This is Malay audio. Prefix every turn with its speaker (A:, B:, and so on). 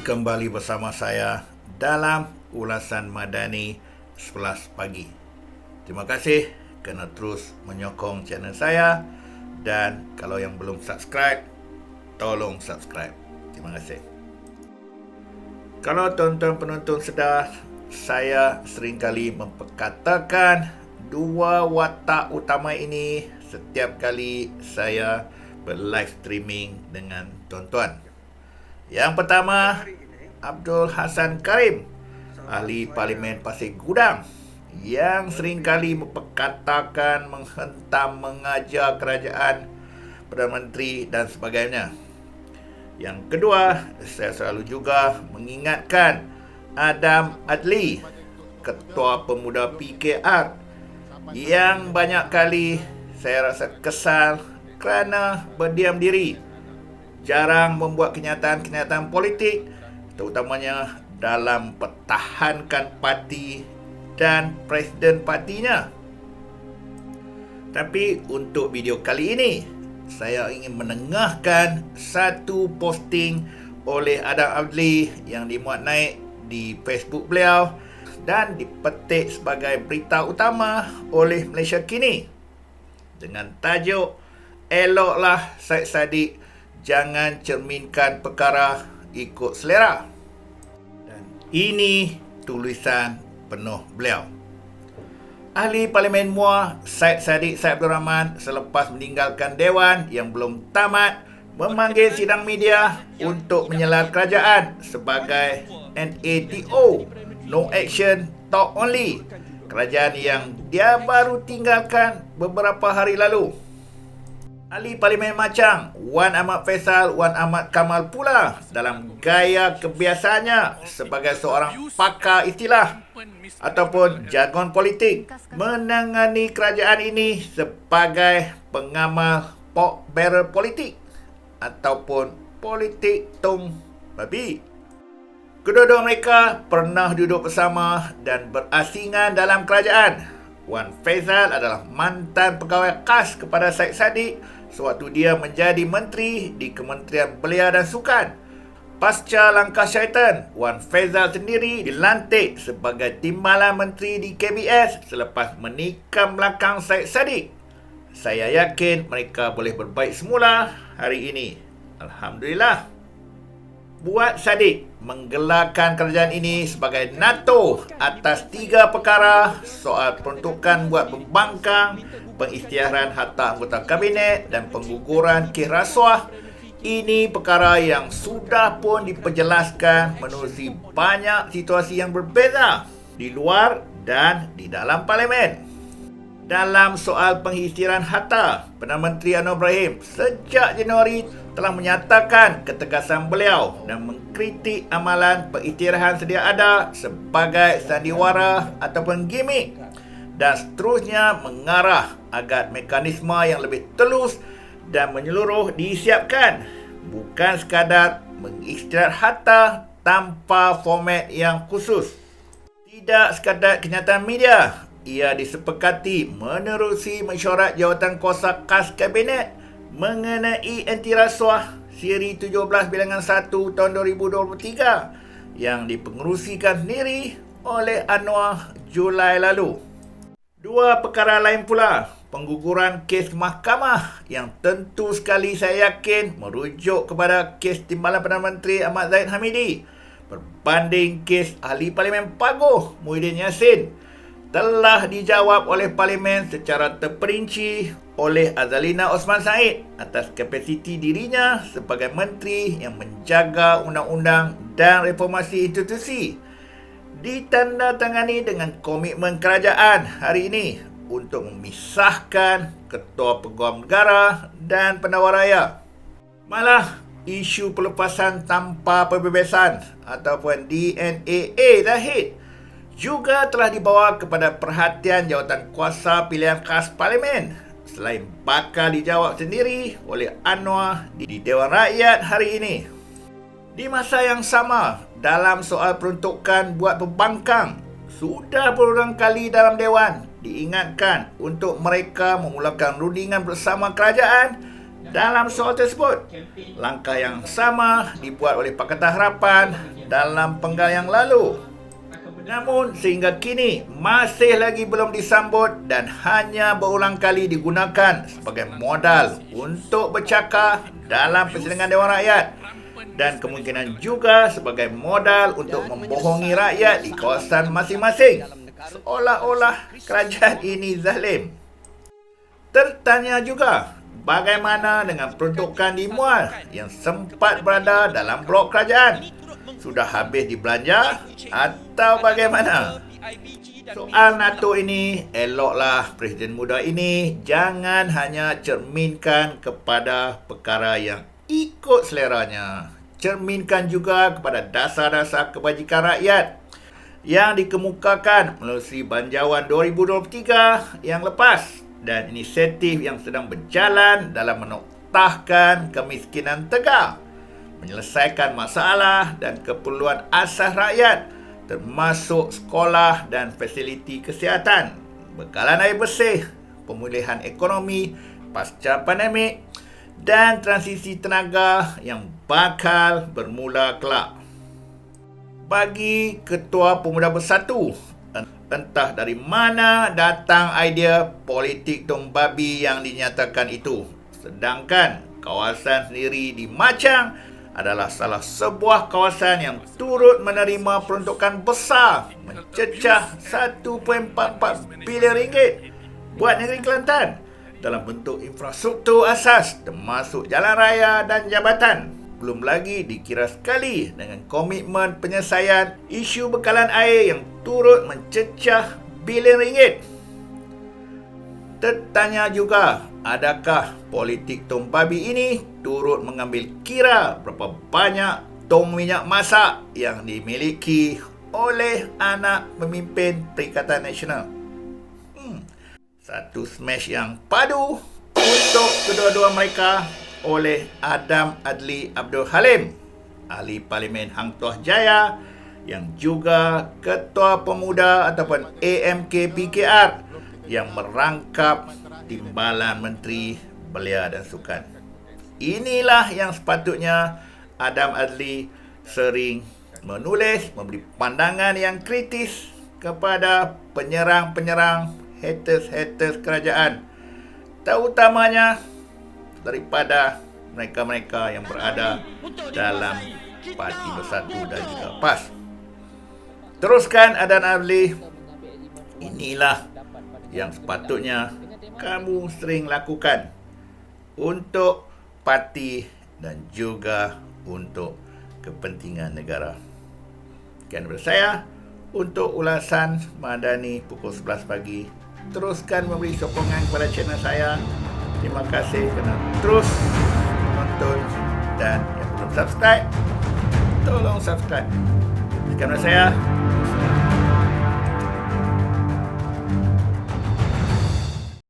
A: Kembali bersama saya dalam ulasan Madani 11 pagi. Terima kasih kerana terus menyokong channel saya, dan kalau yang belum subscribe, tolong subscribe. Terima kasih. Kalau tuan-tuan penonton sedar, saya seringkali memperkatakan dua watak utama ini setiap kali saya ber-live streaming dengan tuan-tuan. Yang pertama, Abdul Hassan Karim, ahli Parlimen Pasir Gudang, yang seringkali memperkatakan, menghentam, mengajar kerajaan, Perdana Menteri dan sebagainya. Yang kedua, saya selalu juga mengingatkan Adam Adli, Ketua Pemuda PKR, yang banyak kali saya rasa kesal kerana berdiam diri, jarang membuat kenyataan-kenyataan politik, terutamanya dalam pertahankan parti dan presiden partinya. Tapi untuk video kali ini, saya ingin menengahkan satu posting oleh Adam Adli yang dimuat naik di Facebook beliau dan dipetik sebagai berita utama oleh Malaysia Kini dengan tajuk "Eloklah Syed Saddiq jangan cerminkan perkara ikut selera." Dan ini tulisan penuh beliau. Ahli Parlimen Muar Syed Saddiq Syed Abdul Rahman selepas meninggalkan Dewan yang belum tamat memanggil sidang media untuk menyelar kerajaan sebagai NATO, No Action, Talk Only, kerajaan yang dia baru tinggalkan beberapa hari lalu. Ahli Parlimen Machang Wan Ahmad Faisal Wan Ahmad Kamal pula dalam gaya kebiasaannya sebagai seorang pakar istilah ataupun jargon politik menangani kerajaan ini sebagai pengamal pork barrel politik ataupun politik tong babi. Kedua-dua mereka pernah duduk bersama dan berasingan dalam kerajaan. Wan Faisal adalah mantan pegawai khas kepada Syed Saddiq sewaktu dia menjadi menteri di Kementerian Belia dan Sukan. Pasca langkah syaitan, Wan Faisal sendiri dilantik sebagai timbalan menteri di KBS selepas menikam belakang Syed Saddiq. Saya yakin mereka boleh berbaik semula hari ini. Alhamdulillah. Buat Saddiq menggelarkan kerajaan ini sebagai NATO atas 3 perkara: soal peruntukan buat pembangkang, pengisytiharan harta anggota kabinet dan pengguguran kes rasuah. Ini perkara yang sudah pun diperjelaskan menerusi banyak situasi yang berbeza di luar dan di dalam Parlimen. Dalam soal pengisytiharan harta, Perdana Menteri Anwar Ibrahim sejak Januari telah menyatakan ketegasan beliau dan mengkritik amalan pengisytiharan sedia ada sebagai sandiwara ataupun gimmick, dan seterusnya mengarah agar mekanisme yang lebih telus dan menyeluruh disiapkan, bukan sekadar mengisytiharkan harta tanpa format yang khusus. Tidak sekadar kenyataan media, ia disepakati menerusi mesyuarat Jawatankuasa Khas Kabinet mengenai anti rasuah siri 17 bilangan 1 tahun 2023 yang dipengerusikan sendiri oleh Anwar Julai lalu. Dua perkara lain pula, pengguguran kes mahkamah yang tentu sekali saya yakin merujuk kepada kes timbalan Perdana Menteri Ahmad Zahid Hamidi berbanding kes ahli Parlimen Paguh Muhyiddin Yassin, telah dijawab oleh Parlimen secara terperinci oleh Azalina Osman Said atas kapasiti dirinya sebagai menteri yang menjaga undang-undang dan reformasi institusi, ditandatangani dengan komitmen kerajaan hari ini untuk memisahkan Ketua Peguam Negara dan Pendakwa Raya. Malah isu pelepasan tanpa pembebasan ataupun DNAA Zahid juga telah dibawa kepada perhatian Jawatankuasa Pilihan Khas Parlimen, selain bakal dijawab sendiri oleh Anwar di Dewan Rakyat hari ini. Di masa yang sama, dalam soal peruntukan buat pembangkang, sudah berulang kali dalam Dewan diingatkan untuk mereka memulakan rundingan bersama kerajaan dalam soal tersebut. Langkah yang sama dibuat oleh Pakatan Harapan dalam penggal yang lalu. Namun sehingga kini masih lagi belum disambut dan hanya berulang kali digunakan sebagai modal untuk bercakap dalam persidangan Dewan Rakyat dan kemungkinan juga sebagai modal untuk membohongi rakyat di kawasan masing-masing, seolah-olah kerajaan ini zalim. Tertanya juga, bagaimana dengan peruntukan di Muar yang sempat berada dalam blok kerajaan? Sudah habis dibelanja atau bagaimana? Soal NATO ini, eloklah Presiden muda ini jangan hanya cerminkan kepada perkara yang ikut seleranya. Cerminkan juga kepada dasar-dasar kebajikan rakyat yang dikemukakan melalui Banjawan 2023 yang lepas dan inisiatif yang sedang berjalan dalam menoktahkan kemiskinan tegar, menyelesaikan masalah dan keperluan asas rakyat termasuk sekolah dan fasiliti kesihatan, bekalan air bersih, pemulihan ekonomi pasca pandemik dan transisi tenaga yang bakal bermula kelak. Bagi Ketua Pemuda Bersatu, entah dari mana datang idea politik tong babi yang dinyatakan itu. Sedangkan kawasan sendiri di Machang adalah salah sebuah kawasan yang turut menerima peruntukan besar mencecah 1.44 bilion ringgit buat negeri Kelantan dalam bentuk infrastruktur asas termasuk jalan raya dan jabatan. Belum lagi dikira sekali dengan komitmen penyelesaian isu bekalan air yang turut mencecah bilion ringgit. Tertanya juga, adakah politik tong babi ini turut mengambil kira berapa banyak tong minyak masak yang dimiliki oleh anak pemimpin Perikatan Nasional? Satu smash yang padu untuk kedua-dua mereka oleh Adam Adli Abdul Halim, Ahli Parlimen Hang Tuah Jaya yang juga Ketua Pemuda ataupun AMK PKR yang merangkap Timbalan Menteri Belia dan Sukan. Inilah yang sepatutnya Adam Adli sering menulis, memberi pandangan yang kritis kepada penyerang-penyerang, haters-haters kerajaan, terutamanya daripada mereka-mereka yang berada dalam Parti Bersatu dan juga PAS. Teruskan Adam Adli, inilah yang sepatutnya kamu sering lakukan untuk parti dan juga untuk kepentingan negara. Sekian daripada saya untuk ulasan Madani pukul 11 pagi. Teruskan memberi sokongan kepada channel saya. Terima kasih kerana terus menonton dan yang belum subscribe, tolong subscribe. Sekian daripada saya.